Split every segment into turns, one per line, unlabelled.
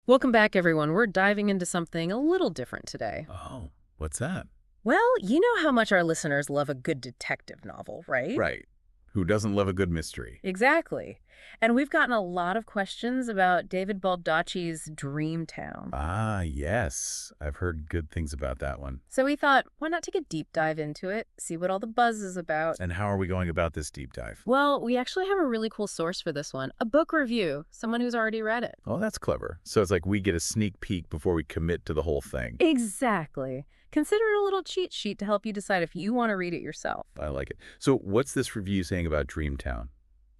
Welcome back, everyone. We're diving into something a little different today.
Oh, what's that?
Well, you know how much our listeners love a good detective novel, right?
Right. Who doesn't love a good mystery?
Exactly. And we've gotten a lot of questions about David Baldacci's Dream Town.
Ah, yes. I've heard good things about that one.
So we thought, why not take a deep dive into it, see what all the buzz is about?
And how are we going about this deep dive?
Well, we actually have a really cool source for this one, a book review, someone who's already read it.
Oh, that's clever. So it's like we get a sneak peek before we commit to the whole thing.
Exactly. Consider it a little cheat sheet to help you decide if you want to read it yourself.
I like it. So what's this review saying about Dreamtown?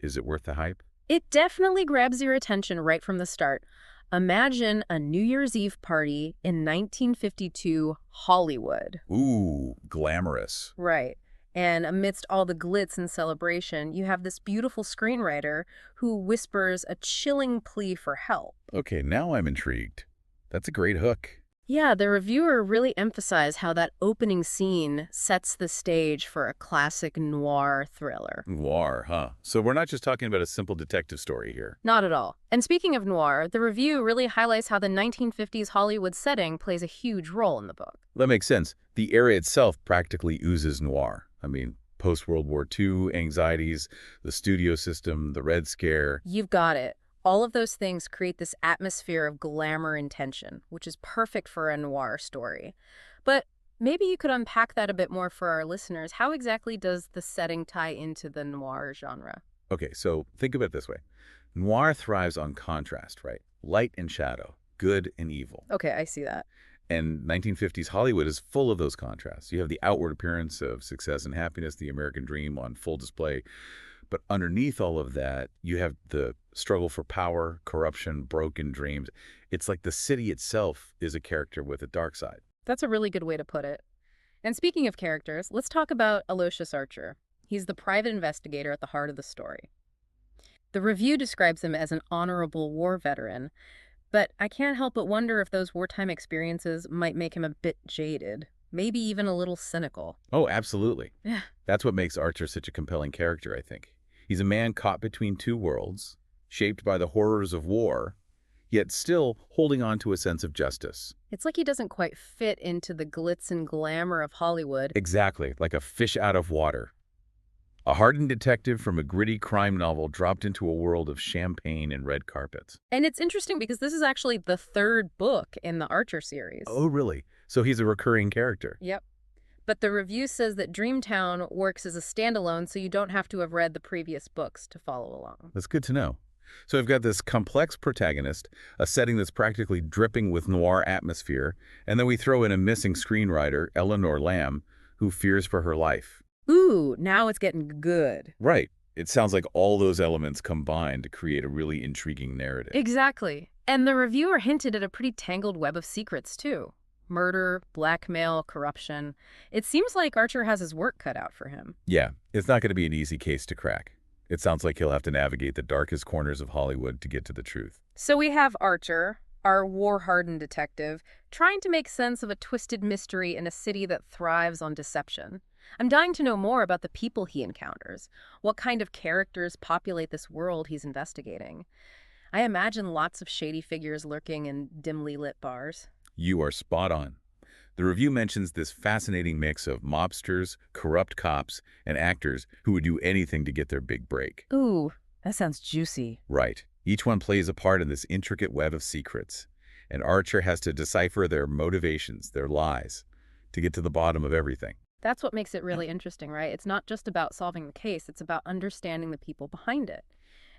Is it worth the hype?
It definitely grabs your attention right from the start. Imagine a New Year's Eve party in 1952 Hollywood.
Ooh, glamorous.
Right. And amidst all the glitz and celebration, you have this beautiful screenwriter who whispers a chilling plea for help.
Okay, now I'm intrigued. That's a great hook.
Yeah, the reviewer really emphasized how that opening scene sets the stage for a classic noir thriller.
Noir, huh? So we're not just talking about a simple detective story here.
Not at all. And speaking of noir, the review really highlights how the 1950s Hollywood setting plays a huge role in the book.
That makes sense. The area itself practically oozes noir. I mean, post-World War II, anxieties, the studio system, the Red Scare.
You've got it. All of those things create this atmosphere of glamour and tension, which is perfect for a noir story. But maybe you could unpack that a bit more for our listeners. How exactly does the setting tie into the noir genre?
Okay, so think of it this way. Noir thrives on contrast, right? Light and shadow, good and evil.
Okay, I see that.
And 1950s Hollywood is full of those contrasts. You have the outward appearance of success and happiness, the American dream on full display. But underneath all of that, you have the struggle for power, corruption, broken dreams. It's like the city itself is a character with a dark side.
That's a really good way to put it. And speaking of characters, let's talk about Aloysius Archer. He's the private investigator at the heart of the story. The review describes him as an honorable war veteran, but I can't help but wonder if those wartime experiences might make him a bit jaded, maybe even a little cynical.
Oh, absolutely.
Yeah.
That's what makes Archer such a compelling character, I think. He's a man caught between two worlds, shaped by the horrors of war, yet still holding on to a sense of justice.
It's like he doesn't quite fit into the glitz and glamour of Hollywood.
Exactly, like a fish out of water. A hardened detective from a gritty crime novel dropped into a world of champagne and red carpets.
And it's interesting because this is actually the third book in the Archer series.
Oh, really? So he's a recurring character.
Yep. But the review says that Dreamtown works as a standalone, so you don't have to have read the previous books to follow along.
That's good to know. So we've got this complex protagonist, a setting that's practically dripping with noir atmosphere, and then we throw in a missing screenwriter, Eleanor Lamb, who fears for her life.
Ooh, now it's getting good.
Right. It sounds like all those elements combine to create a really intriguing narrative.
Exactly. And the reviewer hinted at a pretty tangled web of secrets, too. Murder, blackmail, corruption. It seems like Archer has his work cut out for him.
Yeah, it's not going to be an easy case to crack. It sounds like he'll have to navigate the darkest corners of Hollywood to get to the truth.
So we have Archer, our war-hardened detective, trying to make sense of a twisted mystery in a city that thrives on deception. I'm dying to know more about the people he encounters. What kind of characters populate this world he's investigating? I imagine lots of shady figures lurking in dimly lit bars.
You are spot on. The review mentions this fascinating mix of mobsters, corrupt cops, and actors who would do anything to get their big break.
Ooh, that sounds juicy.
Right. Each one plays a part in this intricate web of secrets, and Archer has to decipher their motivations, their lies, to get to the bottom of everything.
That's what makes it really interesting, right? It's not just about solving the case, it's about understanding the people behind it.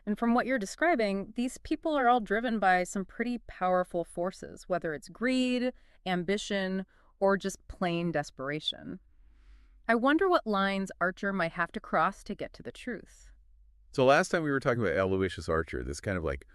And from what you're describing, these people are all driven by some pretty powerful forces, whether it's greed, ambition, or just plain desperation. I wonder what lines Archer might have to cross to get to the truth.
So last time we were talking about Aloysius Archer, this kind of like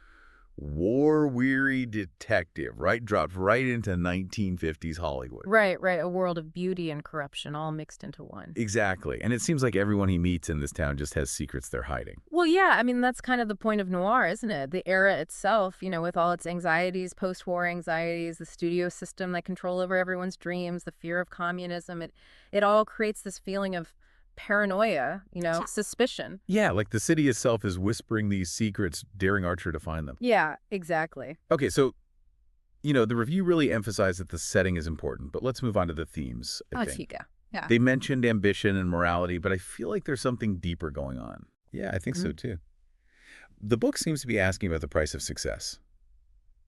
war-weary detective, right? Dropped right into 1950s Hollywood.
Right, a world of beauty and corruption all mixed into one.
Exactly. And it seems like everyone he meets in this town just has secrets they're hiding.
Well, yeah, I mean, that's kind of the point of noir, isn't it? The era itself, with all its anxieties, post-war anxieties, the studio system that control over everyone's dreams, the fear of communism, it all creates this feeling of paranoia, suspicion.
Yeah, like the city itself is whispering these secrets, daring Archer to find them.
Yeah, exactly.
Okay, so The review really emphasized that the setting is important, but let's move on to the themes, I
Oh,
think.
chica. Yeah.
They mentioned ambition and morality, but I feel like there's something deeper going on. Yeah, I think so,
Mhm.
too. The book seems to be asking about the price of success,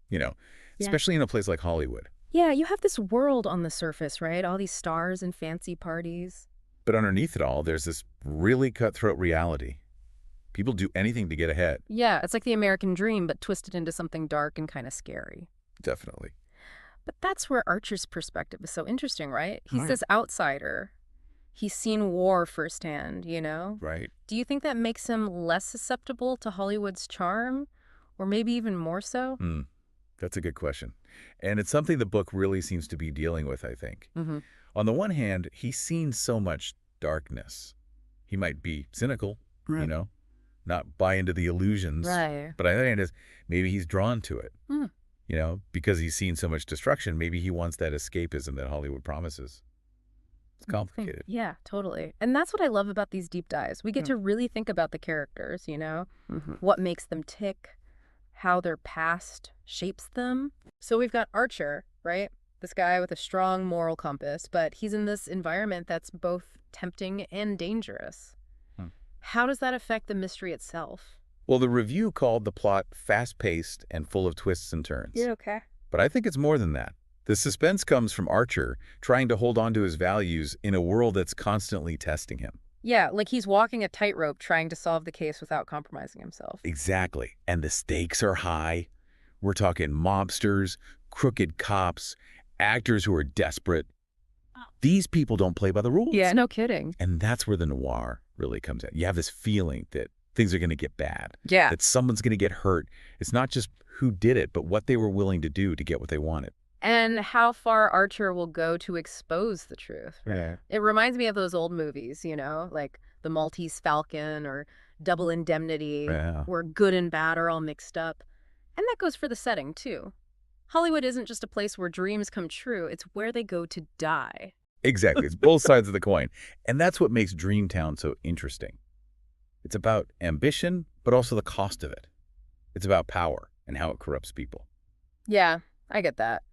you know,
Yeah.
especially in a place like Hollywood.
Yeah, you have this world on the surface, right? All these stars and fancy parties.
But underneath it all, there's this really cutthroat reality. People do anything to get ahead.
Yeah, it's like the American dream, but twisted into something dark and kind of scary.
Definitely.
But that's where Archer's perspective is so interesting, right? He's
Right.
this outsider. He's seen war firsthand, you know?
Right.
Do you think that makes him less susceptible to Hollywood's charm? Or maybe even more so?
Hmm. That's a good question. And it's something the book really seems to be dealing with, I think.
Mm-hmm.
On the one hand, he's seen so much darkness. He might be cynical, not buy into the illusions.
Right.
But on the other hand, maybe he's drawn to it,
Mm.
because he's seen so much destruction. Maybe he wants that escapism that Hollywood promises. It's complicated.
Yeah, totally. And that's what I love about these deep dives. We get
Yeah.
to really think about the characters, you know?
Mm-hmm.
What makes them tick, how their past shapes them. So we've got Archer, right? This guy with a strong moral compass, but he's in this environment that's both tempting and dangerous.
Hmm.
How does that affect the mystery itself?
Well, the review called the plot fast-paced and full of twists and turns.
Okay.
But I think it's more than that. The suspense comes from Archer trying to hold on to his values in a world that's constantly testing him.
Yeah, like he's walking a tightrope trying to solve the case without compromising himself.
Exactly. And the stakes are high. We're talking mobsters, crooked cops, actors who are desperate. These people don't play by the rules.
Yeah, no kidding.
And that's where the noir really comes in. You have this feeling that things are going to get bad,
Yeah.
that someone's going to get hurt. It's not just who did it, but what they were willing to do to get what they wanted.
And how far Archer will go to expose the truth.
Yeah.
It reminds me of those old movies, like The Maltese Falcon or Double Indemnity,
Yeah.
where good and bad are all mixed up. And that goes for the setting, too. Hollywood isn't just a place where dreams come true, it's where they go to die.
Exactly. It's both sides of the coin. And that's what makes Dream Town so interesting. It's about ambition, but also the cost of it. It's about power and how it corrupts people.
Yeah, I get that.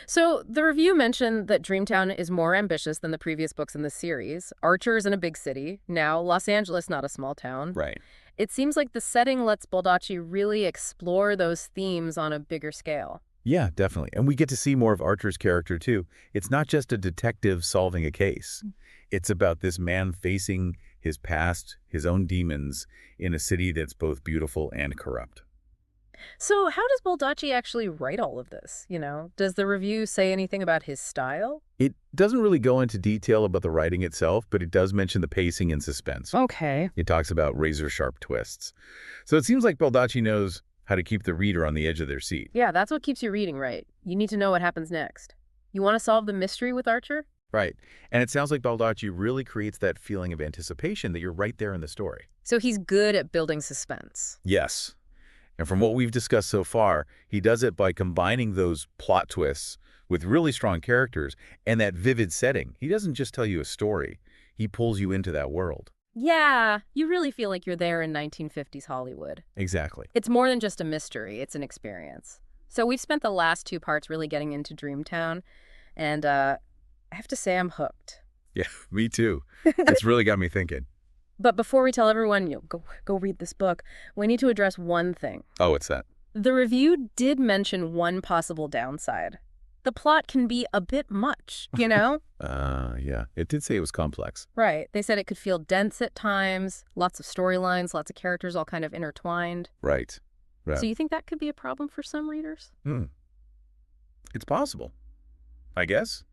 So the review mentioned that Dreamtown is more ambitious than the previous books in the series. Archer is in a big city. Now, Los Angeles, not a small town.
Right.
It seems like the setting lets Baldacci really explore those themes on a bigger scale.
Yeah, definitely. And we get to see more of Archer's character, too. It's not just a detective solving a case. It's about this man facing his past, his own demons, in a city that's both beautiful and corrupt.
So how does Baldacci actually write all of this? Does the review say anything about his style?
It doesn't really go into detail about the writing itself, but it does mention the pacing and suspense.
Okay.
It talks about razor-sharp twists. So it seems like Baldacci knows how to keep the reader on the edge of their seat.
Yeah, that's what keeps you reading, right? You need to know what happens next. You want to solve the mystery with Archer?
Right. And it sounds like Baldacci really creates that feeling of anticipation that you're right there in the story.
So he's good at building suspense.
Yes. And from what we've discussed so far, he does it by combining those plot twists with really strong characters and that vivid setting. He doesn't just tell you a story. He pulls you into that world.
Yeah, you really feel like you're there in 1950s Hollywood.
Exactly.
It's more than just a mystery, it's an experience. So we've spent the last 2 parts really getting into Dreamtown, and I have to say I'm hooked.
Yeah, me too. It's really got me thinking.
But before we tell everyone, go read this book, we need to address one thing.
Oh, what's that?
The review did mention one possible downside. The plot can be a bit much,
Yeah. It did say it was complex.
Right. They said it could feel dense at times, lots of storylines, lots of characters all kind of intertwined.
Right.
So you think that could be a problem for some readers?
It's possible, I guess.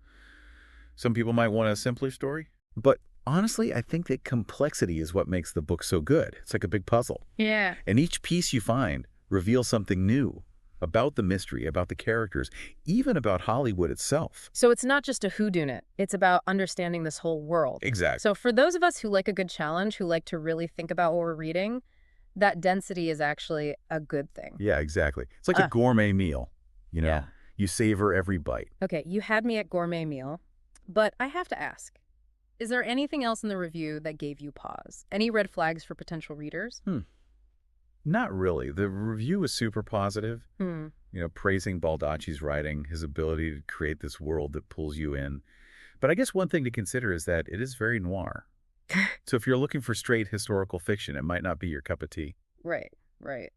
Some people might want a simpler story. But honestly, I think that complexity is what makes the book so good. It's like a big puzzle.
Yeah.
And each piece you find reveals something new about the mystery, about the characters, even about Hollywood itself.
So it's not just a whodunit. It's about understanding this whole world.
Exactly.
So for those of us who like a good challenge, who like to really think about what we're reading, that density is actually a good thing.
Yeah, exactly. It's like a gourmet meal,
Yeah.
You savor every bite.
Okay, you had me at gourmet meal, but I have to ask, is there anything else in the review that gave you pause? Any red flags for potential readers?
Not really. The review is super positive. praising Baldacci's writing, his ability to create this world that pulls you in. But I guess one thing to consider is that it is very noir. So if you're looking for straight historical fiction, it might not be your cup of tea.
Right, right.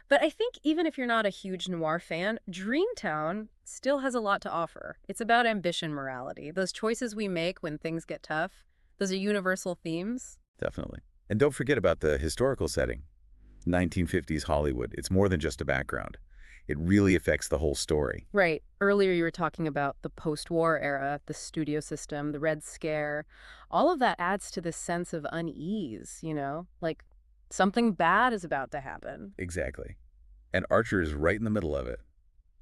But I think even if you're not a huge noir fan, Dreamtown still has a lot to offer. It's about ambition, morality, those choices we make when things get tough. Those are universal themes.
Definitely. And don't forget about the historical setting. 1950s Hollywood. It's more than just a background. It really affects the whole story.
Right. Earlier you were talking about the post-war era, the studio system, the Red Scare. All of that adds to this sense of unease, like something bad is about to happen.
Exactly. And Archer is right in the middle of it,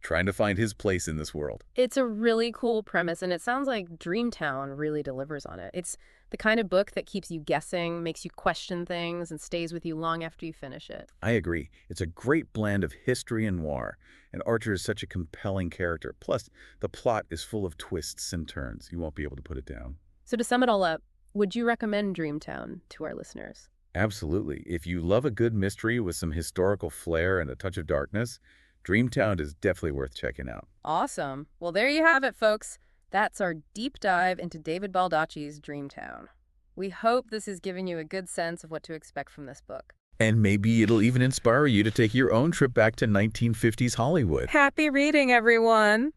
trying to find his place in this world.
It's a really cool premise, and it sounds like Dreamtown really delivers on it. It's the kind of book that keeps you guessing, makes you question things, and stays with you long after you finish it.
I agree. It's a great blend of history and noir, and Archer is such a compelling character. Plus, the plot is full of twists and turns. You won't be able to put it down.
So to sum it all up, would you recommend Dreamtown to our listeners?
Absolutely. If you love a good mystery with some historical flair and a touch of darkness, Dreamtown is definitely worth checking out.
Awesome. Well, there you have it, folks. That's our deep dive into David Baldacci's Dreamtown. We hope this has given you a good sense of what to expect from this book.
And maybe it'll even inspire you to take your own trip back to 1950s Hollywood.
Happy reading, everyone!